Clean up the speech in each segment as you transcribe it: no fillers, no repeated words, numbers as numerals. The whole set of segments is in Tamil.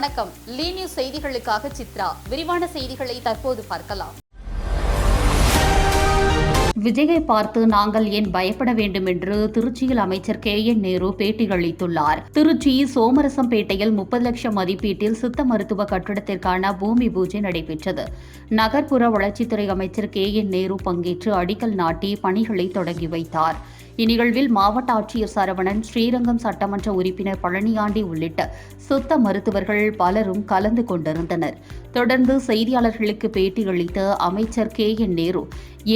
வணக்கம். லீ நியூஸ் செய்திகளுக்காக சித்ரா. விரிவான செய்திகளை தற்போது பார்க்கலாம். விஜயை பார்த்து நாங்கள் ஏன் பயப்பட வேண்டும் என்று திருச்சியில் அமைச்சர் KN நேரு பேட்டியளித்துள்ளார். திருச்சி சோமரசம்பேட்டையில் 30 லட்சம் மதிப்பீட்டில் சித்த மருத்துவ கட்டடத்திற்கான பூமி பூஜை நடைபெற்றது. நகர்ப்புற வளர்ச்சித்துறை அமைச்சர் KN நேரு பங்கேற்று அடிக்கல் நாட்டி பணிகளை தொடங்கி வைத்தார். இந்நிகழ்வில் மாவட்ட ஆட்சியர் சரவணன், ஸ்ரீரங்கம் சட்டமன்ற உறுப்பினர் பழனியாண்டி உள்ளிட்ட சித்த மருத்துவர்கள் பலரும் கலந்து கொண்டிருந்தனர். தொடர்ந்து செய்தியாளர்களுக்கு பேட்டியளித்த அமைச்சர் KN நேரு,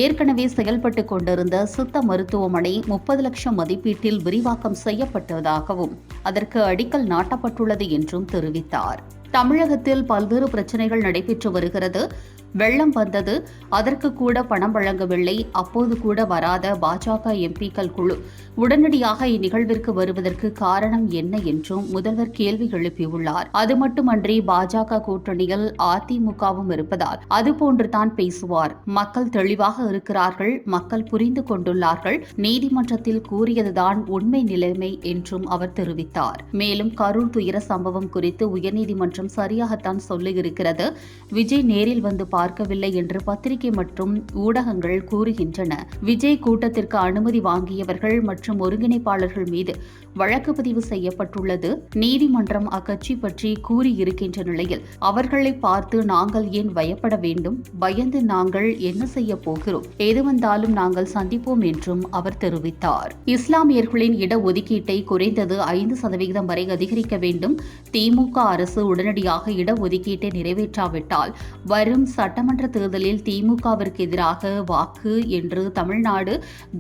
ஏற்கனவே செயல்பட்டுக் கொண்டிருந்த சித்த மருத்துவமனை 30 லட்சம் மதிப்பீட்டில் விரிவாக்கம் செய்யப்பட்டதாகவும் அதற்கு அடிக்கல் நாட்டப்பட்டுள்ளது என்றும் தெரிவித்தார். தமிழகத்தில் பல்வேறு பிரச்சினைகள் நடைபெற்று வருகிறது. வெள்ளம் வந்தது, அதற்கு கூட பணம் வழங்கவில்லை. அப்போது கூட வராத பாஜக MPக்கள் குழு உடனடியாக இந்நிகழ்விற்கு வருவதற்கு காரணம் என்ன என்றும் முதல்வர் கேள்வி எழுப்பியுள்ளார். அது மட்டுமன்றி பாஜக கூட்டணியில் அதிமுகவும் இருப்பதால் அதுபோன்றுதான் பேசுவார். மக்கள் தெளிவாக இருக்கிறார்கள், மக்கள் புரிந்து கொண்டுள்ளார்கள். நீதிமன்றத்தில் கூறியதுதான் உண்மை நிலைமை என்றும் அவர் தெரிவித்தார். மேலும் கரூர் துயர சம்பவம் குறித்து உயர்நீதிமன்றம் சரியாகத்தான் சொல்லியிருக்கிறது. விஜய் நேரில் வந்து பார்க்கவில்லை என்று பத்திரிகை மற்றும் ஊடகங்கள் கூறுகின்றன. விஜய் கூட்டத்திற்கு அனுமதி வாங்கியவர்கள் மற்றும் ஒருங்கிணைப்பாளர்கள் மீது வழக்கு பதிவு செய்யப்பட்டுள்ளது. நீதிமன்றம் அக்கட்சி பற்றி கூறியிருக்கின்ற நிலையில் அவர்களை பார்த்து நாங்கள் ஏன் பயப்பட வேண்டும்? பயந்து நாங்கள் என்ன செய்ய போகிறோம்? எது வந்தாலும் நாங்கள் சந்திப்போம் என்றும் அவர் தெரிவித்தார். இஸ்லாமியர்களின் இடஒதுக்கீட்டை குறைந்தது 5% வரை அதிகரிக்க வேண்டும். திமுக அரசு உடனடியாக இடஒதுக்கீட்டை நிறைவேற்றாவிட்டால் வரும் சட்டமன்ற தேர்தலில் திமுகவிற்கு எதிராக வாக்கு என்று தமிழ்நாடு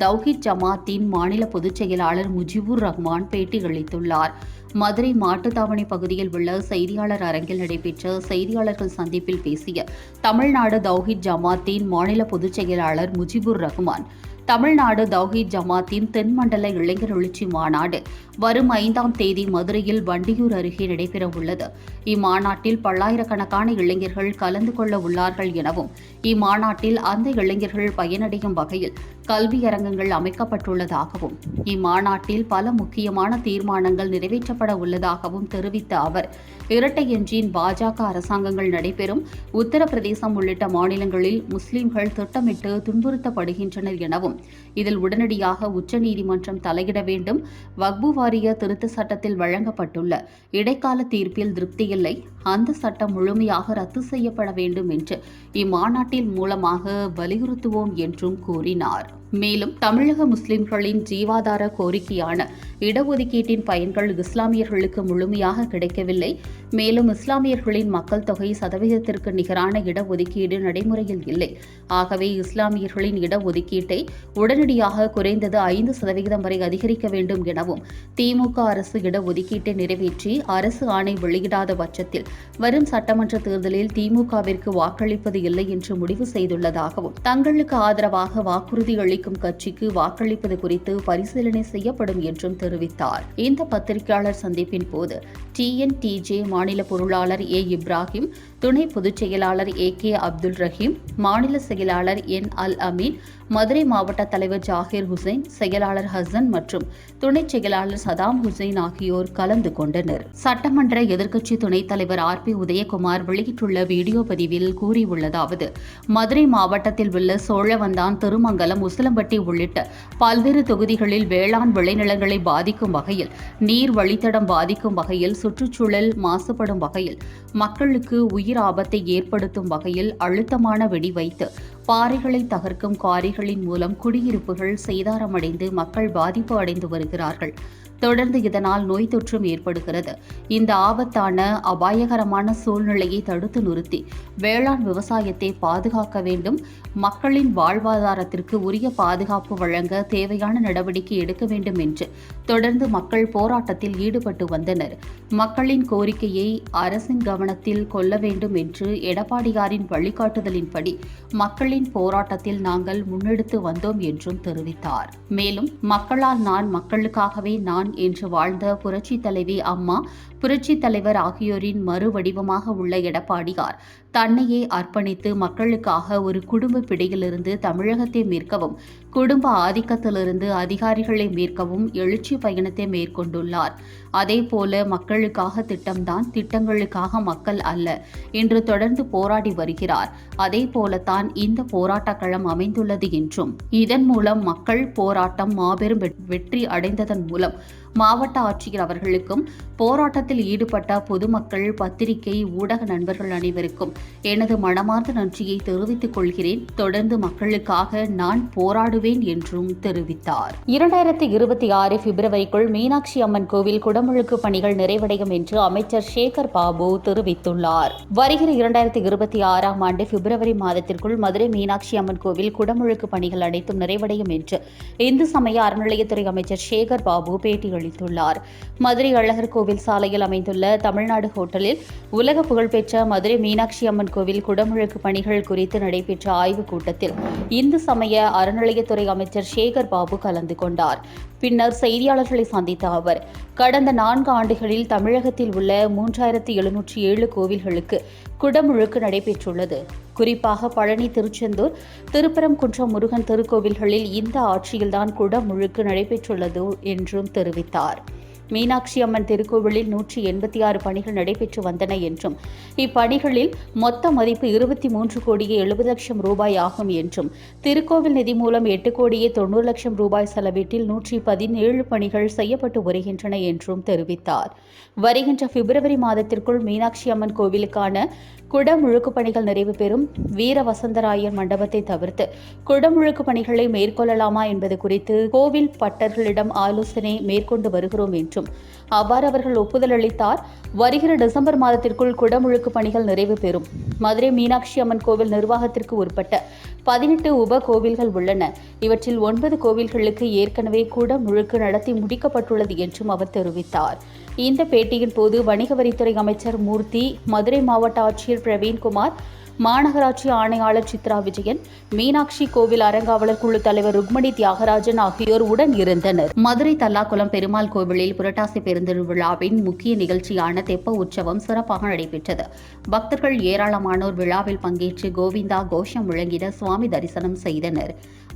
தௌஹீத் ஜமாத்தின் மாநில பொதுச் செயலாளர் முஜிபுர் ரஹ்மான் பேட்டியளித்துள்ளார். மதுரை மாட்டுத்தாவணி பகுதியில் உள்ள செய்தியாளர் அரங்கில் நடைபெற்ற செய்தியாளர்கள் சந்திப்பில் பேசிய தமிழ்நாடு தௌஹீத் ஜமாத்தின் மாநில பொதுச் செயலாளர் முஜிபுர் ரஹ்மான், தமிழ்நாடு தௌஹீத் ஜமாத்தின் தென்மண்டல இளைஞர் எழுச்சி மாநாடு வரும் 5ஆம் தேதி மதுரையில் வண்டியூர் அருகே நடைபெறவுள்ளது. இம்மாநாட்டில் பல்லாயிரக்கணக்கான இளைஞர்கள் கலந்து கொள்ள உள்ளார்கள் எனவும் இம்மாநாட்டில் அந்த இளைஞர்கள் பயனடையும் வகையில் கல்வியரங்கங்கள் அமைக்கப்பட்டுள்ளதாகவும் இம்மாநாட்டில் பல முக்கியமான தீர்மானங்கள் நிறைவேற்றப்பட உள்ளதாகவும் தெரிவித்த அவர், இரட்டை எஞ்சின் பாஜக அரசாங்கங்கள் நடைபெறும் உத்தரப்பிரதேசம் உள்ளிட்ட மாநிலங்களில் முஸ்லிம்கள் திட்டமிட்டு துன்புறுத்தப்படுகின்றனர் எனவும் இதில் உடனடியாக உச்சநீதிமன்றம் தலையிட வேண்டும். வக்பு வாரிய திருத்த சட்டத்தில் வழங்கப்பட்டுள்ள இடைக்கால தீர்ப்பில் திருப்தியில்லை, அந்த சட்டம் முழுமையாக ரத்து செய்யப்பட வேண்டும் என்று இம்மாநாட்டின் மூலமாக வலியுறுத்துவோம் என்றும் கூறினார். மேலும் தமிழக முஸ்லிம்களின் ஜீவாதார கோரிக்கையான இடஒதுக்கீட்டின் பயன்கள் இஸ்லாமியர்களுக்கு முழுமையாக கிடைக்கவில்லை. மேலும் இஸ்லாமியர்களின் மக்கள் தொகை சதவீதத்திற்கு நிகரான இடஒதுக்கீடு நடைமுறையில் இல்லை. ஆகவே இஸ்லாமியர்களின் இடஒதுக்கீட்டை உடனடியாக குறைந்தது 5% வரை அதிகரிக்க வேண்டும் எனவும் திமுக அரசு இடஒதுக்கீட்டை நிறைவேற்றி அரசு ஆணை வெளியிடாத பட்சத்தில் வரும் சட்டமன்ற தேர்தலில் திமுகவிற்கு வாக்களிப்பது இல்லை என்று முடிவு செய்துள்ளதாகவும் தங்களுக்கு ஆதரவாக வாக்குறுதி அளிக்கும் கட்சிக்கு வாக்களிப்பது குறித்து பரிசீலனை செய்யப்படும் என்றும் தெரிவித்தார். இந்த பத்திரிகையாளர் சந்திப்பின் போது TNTJ மாநில பொருளாளர் A. இப்ராஹிம், துணை பொதுச் செயலாளர் AK அப்துல் ரஹீம், மாநில செயலாளர் N. அல் அமீன், மதுரை மாவட்ட தலைவர் ஜாகிர் ஹுசைன், செயலாளர் ஹசன் மற்றும் துணை செயலாளர் சதாம் ஹுசைன் ஆகியோர் கலந்து கொண்டனர். சட்டமன்ற எதிர்க்கட்சி துணைத் தலைவர் RP உதயகுமார் வெளியிட்டுள்ள வீடியோ பதிவில் கூறியுள்ளதாவது, மதுரை மாவட்டத்தில் உள்ள சோழவந்தான், திருமங்கலம், உசிலம்பட்டி உள்ளிட்ட பல்வேறு தொகுதிகளில் வேளாண் விளைநிலங்களை பாதிக்கும் வகையில், நீர் வழித்தடம் பாதிக்கும் வகையில், சுற்றுச்சூழல் மாசுபடும் வகையில், மக்களுக்கு உயிர் ஆபத்தை ஏற்படுத்தும் வகையில் அழுத்தமான வெடி வைத்து பாறைகளை தகர்க்கும் குவாரிகளின் மூலம் குடியிருப்புகள் சேதாரமடைந்து மக்கள் பாதிப்பு அடைந்து வருகிறார்கள். தொடர்ந்து இதனால் நோய் தொற்றும் ஏற்படுகிறது. இந்த ஆபத்தான அபாயகரமான சூழ்நிலையை தடுத்து நிறுத்தி வேளாண் விவசாயத்தை பாதுகாக்க வேண்டும். மக்களின் வாழ்வாதாரத்திற்கு உரிய பாதுகாப்பு வழங்க தேவையான நடவடிக்கை எடுக்க வேண்டும் என்று தொடர்ந்து மக்கள் போராட்டத்தில் ஈடுபட்டு வந்தனர். மக்களின் கோரிக்கையை அரசின் கவனத்தில் கொள்ள வேண்டும் என்று எடப்பாடியாரின் வழிகாட்டுதலின்படி மக்களின் போராட்டத்தில் நாங்கள் முன்னெடுத்து வந்தோம் என்றும் தெரிவித்தார். மேலும் மக்களால் நான், மக்களுக்காகவே நான் என்று வாழ்ந்த புரட்சி தலைவி அம்மா, புரட்சி தலைவர் ஆகியோரின் மறுவடிவமாக உள்ள எடப்பாடியார் தன்னையே அர்ப்பணித்து மக்களுக்காக ஒரு குடும்ப பிடியிலிருந்து தமிழகத்தை மீட்கவும், குடும்ப ஆதிக்கத்திலிருந்து அதிகாரிகளை மீட்கவும் எழுச்சி பயணத்தை மேற்கொண்டுள்ளார். அதேபோல மக்களுக்காக திட்டம்தான், திட்டங்களுக்காக மக்கள் அல்ல என்று தொடர்ந்து போராடி வருகிறார். அதேபோலத்தான் இந்த போராட்டக் களம் அமைந்துள்ளது என்றும், இதன் மூலம் மக்கள் போராட்டம் மாபெரும் வெற்றி அடைந்ததன் மூலம் மாவட்ட ஆட்சியர் அவர்களுக்கும் போராட்டத்தில் ஈடுபட்ட பொதுமக்கள், பத்திரிகை, ஊடக நண்பர்கள் அனைவருக்கும் எனது மனமார்ந்த நன்றியை தெரிவித்துக் கொள்கிறேன். தொடர்ந்து மக்களுக்காக நான் போராடுவேன் என்றும் தெரிவித்தார். 2026 பிப்ரவரிக்குள் மீனாட்சி அம்மன் கோவில் குடமுழுக்கு பணிகள் நிறைவடையும் என்று அமைச்சர் சேகர் பாபு தெரிவித்துள்ளார். வருகிற 2026ஆம் ஆண்டு பிப்ரவரி மாதத்திற்குள் மதுரை மீனாட்சி அம்மன் கோவில் குடமுழுக்கு பணிகள் அனைத்தும் நிறைவடையும் என்று இந்து சமய அறநிலையத்துறை அமைச்சர் சேகர் பாபு பேட்டியளித்துள்ளார். மதுரை அழகர் கோவில் சாலையில் அமைந்துள்ள தமிழ்நாடு ஹோட்டலில் உலக புகழ்பெற்ற மதுரை மீனாட்சி அம்மன் கோவில் குடமுழுக்கு பணிகள் குறித்து நடைபெற்ற ஆய்வுக் கூட்டத்தில் இந்து சமய அறநிலையத்துறை அமைச்சர் சேகர் பாபு கலந்து கொண்டார். பின்னர் செய்தியாளர்களை சந்தித்த அவர், கடந்த 4 ஆண்டுகளில் தமிழகத்தில் உள்ள 3707 கோவில்களுக்கு குடமுழுக்கு நடைபெற்றுள்ளது. குறிப்பாக பழனி, திருச்செந்தூர், திருப்பரங்குன்றம் முருகன் திருக்கோவில்களில் இந்த ஆட்சியில்தான் குடமுழுக்கு நடைபெற்றுள்ளது என்றும் தெரிவித்தார். மீனாட்சி அம்மன் திருக்கோவிலில் 186 பணிகள் நடைபெற்று வந்தன என்றும், இப்பணிகளில் மொத்த மதிப்பு 23 கோடியே 70 லட்சம் ரூபாய் ஆகும் என்றும், திருக்கோவில் நிதி மூலம் 8 கோடியே 90 லட்சம் ரூபாய் செலவீட்டில் 117 பணிகள் செய்யப்பட்டு வருகின்றன என்றும் தெரிவித்தார். வருகின்ற பிப்ரவரி மாதத்திற்குள் மீனாட்சி அம்மன் கோவிலுக்கான குடமுழுக்கு பணிகள் நிறைவு பெறும். வீர வசந்தராயர் மண்டபத்தை தவிர்த்து குடமுழுக்கு பணிகளை மேற்கொள்ளலாமா என்பது குறித்து கோவில் பட்டர்களிடம் ஆலோசனை மேற்கொண்டு வருகிறோம் என்றும், அவ்வாறு அவர்கள் ஒப்புதல் அளித்தார். வருகிற டிசம்பர் மாதத்திற்குள் குடமுழுக்கு பணிகள் நிறைவு பெறும். மதுரை மீனாட்சி அம்மன் கோவில் நிர்வாகத்திற்கு உட்பட்ட 18 உப கோவில்கள் உள்ளன. இவற்றில் 9 கோவில்களுக்கு ஏற்கனவே குடமுழுக்கு நடத்தி முடிக்கப்பட்டுள்ளது என்றும் அவர் தெரிவித்தார். இந்த பேட்டியின் போது வணிக வரித்துறை அமைச்சர் மூர்த்தி, மதுரை மாவட்ட ஆட்சியர் பிரவீன்குமார், மாநகராட்சி ஆணையாளர் சித்ரா விஜயன், மீனாட்சி கோவில் அறங்காவலர் குழு தலைவர் ருக்மணி தியாகராஜன் ஆகியோர் உடன் இருந்தனர். மதுரை தல்லாக்குளம் பெருமாள் கோவிலில் புரட்டாசி பெருந்திருவிழாவின் முக்கிய நிகழ்ச்சியான தெப்ப உற்சவம் சிறப்பாக நடைபெற்றது. பக்தர்கள் ஏராளமானோர் விழாவில் பங்கேற்று கோவிந்தா கோஷம் முழங்கிட சுவாமி தரிசனம் செய்தனர்.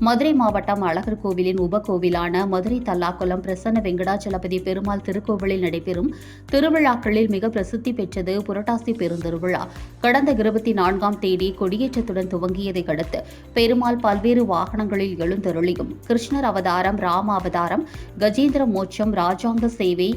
மதுரை மாவட்டம் அழகர் கோவிலின் உபகோவிலான மதுரை தல்லாக்குளம் பிரசன்ன வெங்கடாச்சலபதி பெருமாள் திருக்கோவிலில் நடைபெறும் திருவிழாக்களில் மிக பிரசித்தி பெற்றது புரட்டாசி பெருந்திருவிழா. கடந்த 24ஆம் தேதி கொடியேற்றத்துடன் துவங்கியதை அடுத்து பெருமாள் பல்வேறு வாகனங்களில் எழுந்தருளியும் கிருஷ்ணர் அவதாரம், ராம அவதாரம், கஜேந்திர மோட்சம், ராஜாங்க சேவை,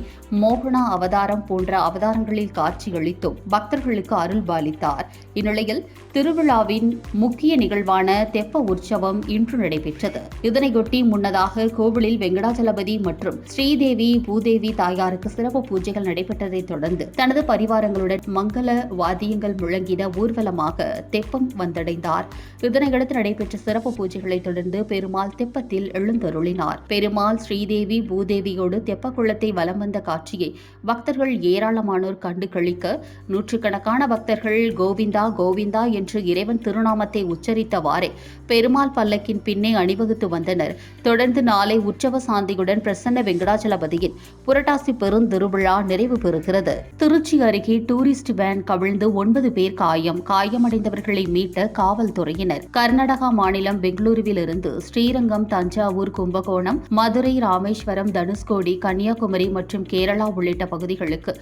மோகனா அவதாரம் போன்ற அவதாரங்களில் காட்சியளித்தும் பக்தர்களுக்கு அருள் பாலித்தார். இந்நிலையில் திருவிழாவின் முக்கிய நிகழ்வான தெப்ப உற்சவம் இன்று நடைபெற்றது. இதனையொட்டி முன்னதாக கோவிலில் வெங்கடாச்சலபதி மற்றும் ஸ்ரீதேவி பூதேவி தாயாருக்கு சிறப்பு பூஜைகள் நடைபெற்றதைத் தொடர்ந்து தனது பரிவாரங்களுடன் மங்கள வாத்தியங்கள் முழங்கிட ஊர்வலமாக தெப்பம் வந்தடைந்தார். இதனையடுத்து நடைபெற்ற சிறப்பு பூஜைகளை தொடர்ந்து பெருமாள் தெப்பத்தில் எழுந்தருளினார். பெருமாள் ஸ்ரீதேவி பூதேவியோடு தெப்ப குளத்தை வலம் வந்த காட்சியை பக்தர்கள் ஏராளமானோர் கண்டு களிக்க, நூற்றுக்கணக்கான பக்தர்கள் கோவிந்தா கோவிந்தா என்று இறைவன் திருநாமத்தை உச்சரித்தவாறே பெருமாள் பல்லக்கின் பின்னே அணிவகுத்து வந்தனர். தொடர்ந்து நாளை உற்சவ சாந்தியுடன் பிரசன்ன வெங்கடாச்சலபதியின் புரட்டாசி பெருந்திருவிழா நிறைவு பெறுகிறது. திருச்சி அருகே டூரிஸ்ட் வேன் கவிழ்ந்து 9 பேர் காயமடைந்தவர்களை மீட்ட காவல்துறையினர். கர்நாடகா மாநிலம் பெங்களூருவிலிருந்து ஸ்ரீரங்கம், தஞ்சாவூர், கும்பகோணம், மதுரை, ராமேஸ்வரம், தனுஷ்கோடி, கன்னியாகுமரி மற்றும் கேரளா உள்ளிட்ட பகுதிகளுக்கு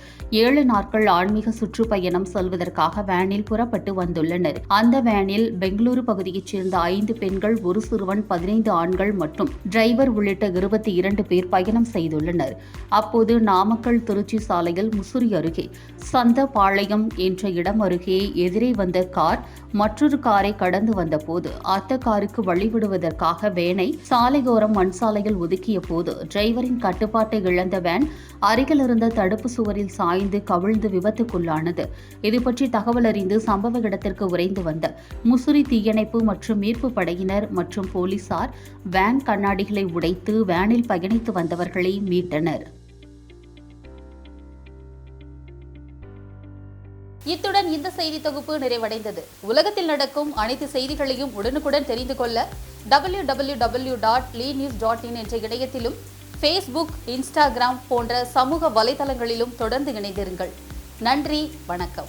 7 நாட்கள் ஆன்மீக சுற்றுப்பயணம் செல்வதற்காக வேனில் புறப்பட்டு வந்துள்ளனர். அந்த வேனில் பெங்களூரு பகுதியைச் சேர்ந்த 5 பெண்கள், ஒரு சிறுவன், 15 ஆண்கள் மற்றும் டிரைவர் உள்ளிட்ட 22 பேர் பயணம் செய்துள்ளனர். அப்போது நாமக்கல் திருச்சி சாலையில் முசிறி அருகே சந்தபாளையம் என்ற இடம் அருகே எதிரே வந்த கார் மற்றொரு காரை கடந்து வந்தபோது அந்த காருக்கு வழிவிடுவதற்காக வேனை சாலையோரம் மண் சாலையில் ஒதுக்கிய போது டிரைவரின் கட்டுப்பாட்டை இழந்த வேன் அருகில் இருந்த தடுப்பு சுவரில் சாய்ந்து கவிழ்ந்து விபத்துக்குள்ளானது. இதுபற்றி தகவல் அறிந்து சம்பவ இடத்திற்கு விரைந்து வந்த முசிறி தீயணைப்பு மற்றும் மீட்பு படையினர் மற்றும் போலீசார் வேன் கண்ணாடிகளை உடைத்து வேனில் பயணித்து வந்தவர்களை மீட்டனர். இத்துடன் இந்த செய்தி தொகுப்பு நிறைவடைந்தது. உலகத்தில் நடக்கும் அனைத்து செய்திகளையும் உடனுக்குடன் தெரிந்து கொள்ள www.lenews.in என்ற இணையத்திலும் Facebook, Instagram போன்ற சமூக வலைதளங்களிலும் தொடர்ந்து இணைந்திருங்கள். நன்றி, வணக்கம்.